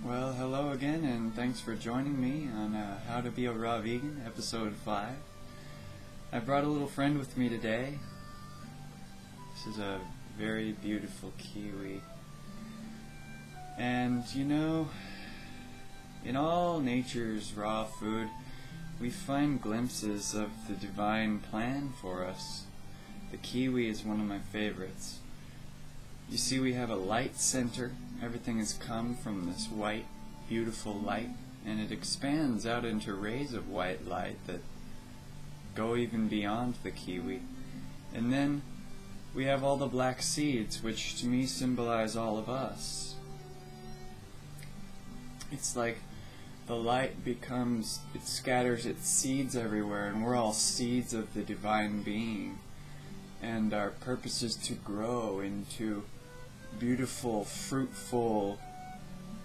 Well, hello again, and thanks for joining me on How to Be a Raw Vegan, episode 5. I brought a little friend with me today. This is a very beautiful kiwi. And, you know, in all nature's raw food, we find glimpses of the divine plan for us. The kiwi is one of my favorites. You see, we have a light center. Everything has come from this white, beautiful light, and it expands out into rays of white light that go even beyond the kiwi. And then we have all the black seeds, which to me symbolize all of us. It's like the light it scatters its seeds everywhere, and we're all seeds of the divine being. And our purpose is to grow into beautiful, fruitful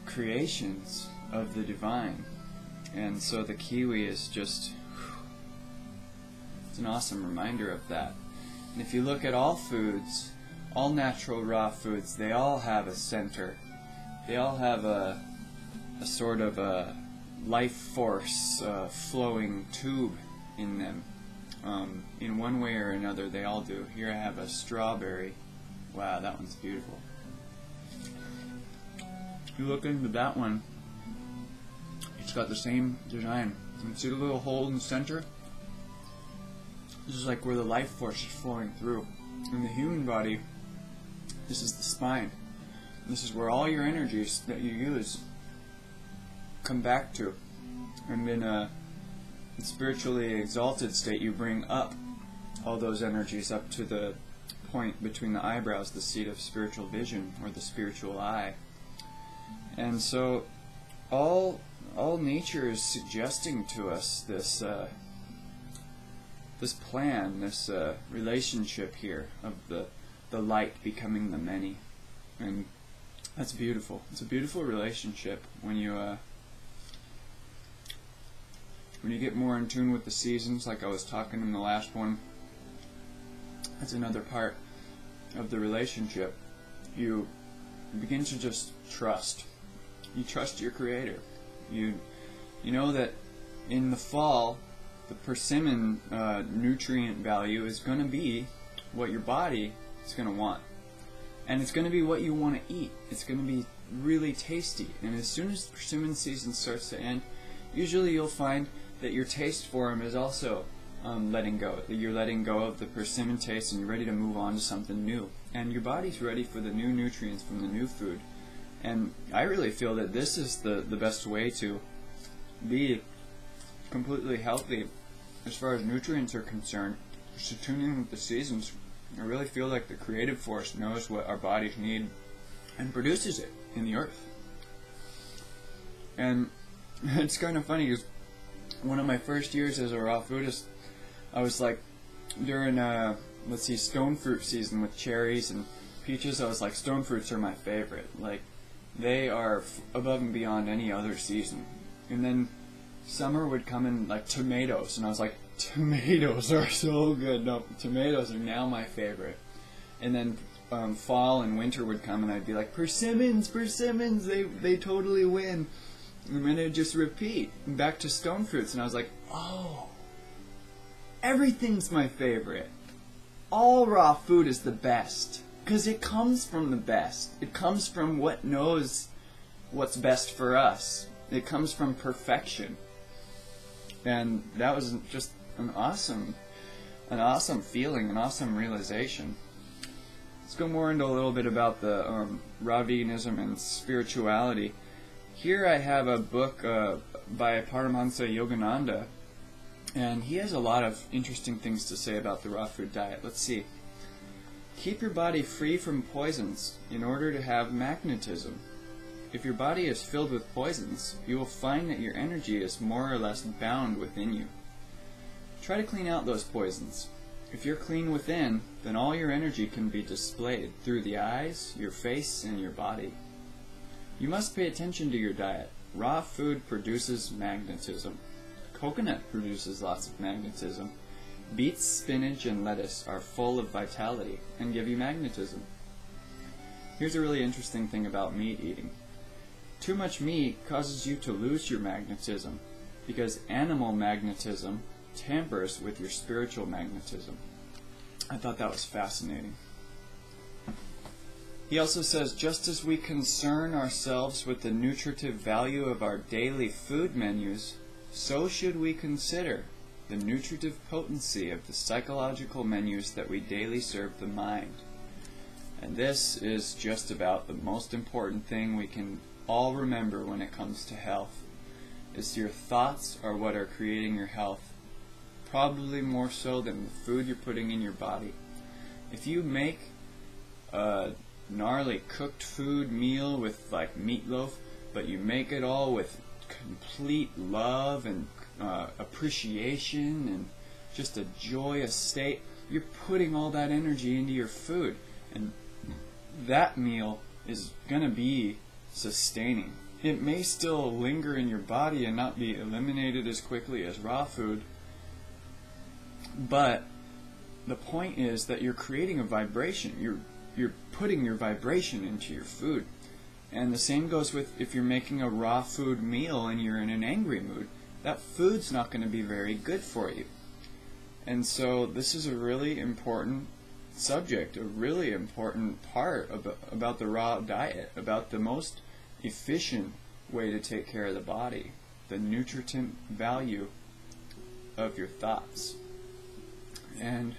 creations of the divine. And so the kiwi is just, it's an awesome reminder of that. And if you look at all foods, all natural raw foods, they all have a center. They all have a sort of a life force flowing tube in them. In one way or another, they all do. Here I have a strawberry. Wow, that one's beautiful. You look into that one, it's got the same design. You see the little hole in the center? This is like where the life force is flowing through. In the human body, this is the spine. This is where all your energies that you use come back to. And in a spiritually exalted state, you bring up all those energies up to the point between the eyebrows, the seat of spiritual vision, or the spiritual eye. And so all nature is suggesting to us this this plan, this relationship here of the light becoming the many. And that's beautiful. It's a beautiful relationship when you get more in tune with the seasons, like I was talking in the last one. That's another part of the relationship. You begin to just trust. You trust your Creator. You know that in the fall, the persimmon nutrient value is going to be what your body is going to want. And it's going to be what you want to eat. It's going to be really tasty. And as soon as the persimmon season starts to end, usually you'll find that your taste for them is also letting go. You're letting go of the persimmon taste and you're ready to move on to something new. And your body's ready for the new nutrients from the new food. And I really feel that this is the best way to be completely healthy as far as nutrients are concerned, is to tune in with the seasons. I really feel like the creative force knows what our bodies need and produces it in the earth. And it's kind of funny because one of my first years as a raw foodist, I was like, during stone fruit season with cherries and peaches, I was like, stone fruits are my favorite. Like, they are above and beyond any other season. And then summer would come in, like, tomatoes, and I was like, tomatoes are so good. No, tomatoes are now my favorite. And then fall and winter would come, and I'd be like, persimmons, they totally win. And then it'd just repeat back to stone fruits, and I was like, oh, everything's my favorite. All raw food is the best, because it comes from the best. It comes from what knows what's best for us. It comes from perfection. And that was just an awesome feeling, an awesome realization. Let's go more into a little bit about the raw veganism and spirituality. Here I have a book by Paramahansa Yogananda, and he has a lot of interesting things to say about the raw food diet. Let's see. Keep your body free from poisons in order to have magnetism. If your body is filled with poisons, you will find that your energy is more or less bound within you. Try to clean out those poisons. If you're clean within, then all your energy can be displayed through the eyes, your face, and your body. You must pay attention to your diet. Raw food produces magnetism. Coconut produces lots of magnetism. Beets, spinach, and lettuce are full of vitality and give you magnetism. Here's a really interesting thing about meat eating. too much meat causes you to lose your magnetism, because animal magnetism tampers with your spiritual magnetism. I thought that was fascinating. He also says, just as we concern ourselves with the nutritive value of our daily food menus, so should we consider the nutritive potency of the psychological menus that we daily serve the mind. And this is just about the most important thing we can all remember when it comes to health, is your thoughts are what are creating your health, probably more so than the food you're putting in your body. If you make a gnarly cooked food meal with like meatloaf, but you make it all with complete love and appreciation and just a joyous state, you're putting all that energy into your food, and that meal is going to be sustaining. It may still linger in your body and not be eliminated as quickly as raw food, but the point is that you're creating a vibration. You're putting your vibration into your food. And the same goes with if you're making a raw food meal and you're in an angry mood. That food's not going to be very good for you. And so this is a really important subject, a really important part about the raw diet, about the most efficient way to take care of the body, the nutrient value of your thoughts. And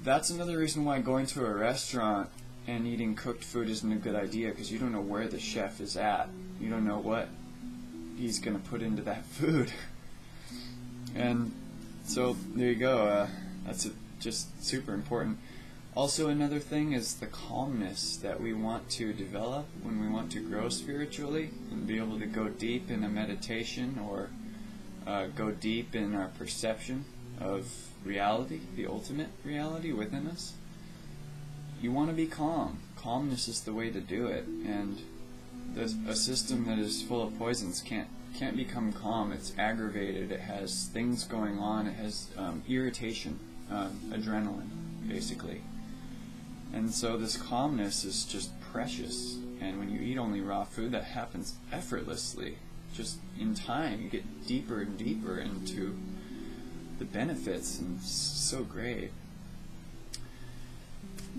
that's another reason why going to a restaurant and eating cooked food isn't a good idea, because you don't know where the chef is at. You don't know what he's going to put into that food. And so there you go. That's just super important. Also, another thing is the calmness that we want to develop when we want to grow spiritually and be able to go deep in a meditation, or go deep in our perception of reality, the ultimate reality within us. You want to be calm. Calmness is the way to do it, and a system that is full of poisons can't become calm. It's aggravated. It has things going on. It has irritation, adrenaline, basically. And so this calmness is just precious. And when you eat only raw food, that happens effortlessly. Just in time, you get deeper and deeper into the benefits, and it's so great.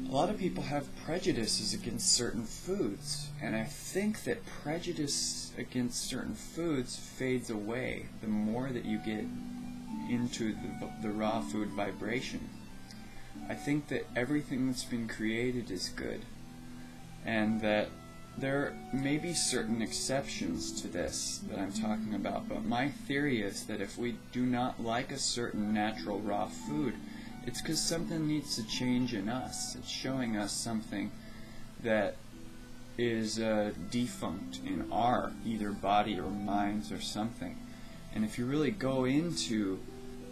A lot of people have prejudices against certain foods, and I think that prejudice against certain foods fades away the more that you get into the raw food vibration. I think that everything that's been created is good, and that there may be certain exceptions to this that I'm talking about, but my theory is that if we do not like a certain natural raw food, it's because something needs to change in us. It's showing us something that is defunct in our either body or minds or something. And if you really go into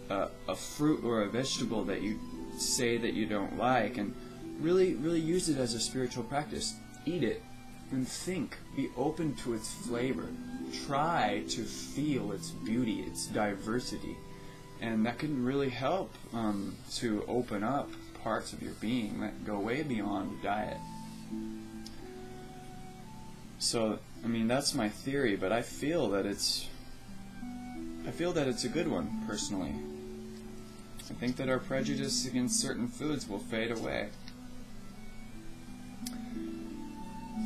a fruit or a vegetable that you say that you don't like, and really use it as a spiritual practice, eat it and think, be open to its flavor, try to feel its beauty, its diversity. And that can really help to open up parts of your being that go way beyond the diet. So, I mean, that's my theory, but I feel that it's a good one, personally. I think that our prejudice against certain foods will fade away.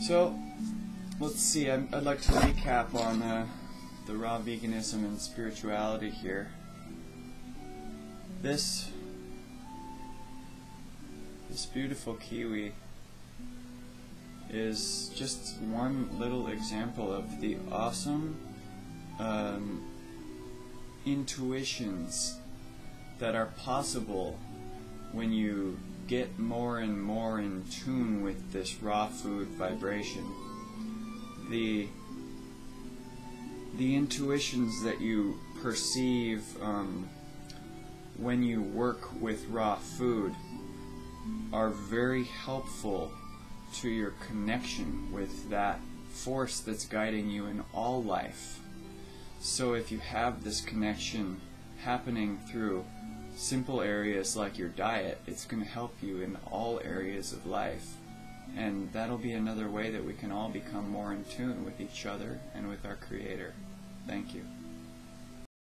So, let's see, I'd like to recap on the raw veganism and spirituality here. This beautiful kiwi is just one little example of the awesome intuitions that are possible when you get more and more in tune with this raw food vibration. The intuitions that you perceive when you work with raw food are very helpful to your connection with that force that's guiding you in all life. So if you have this connection happening through simple areas like your diet, it's going to help you in all areas of life. And that'll be another way that we can all become more in tune with each other and with our Creator. Thank you.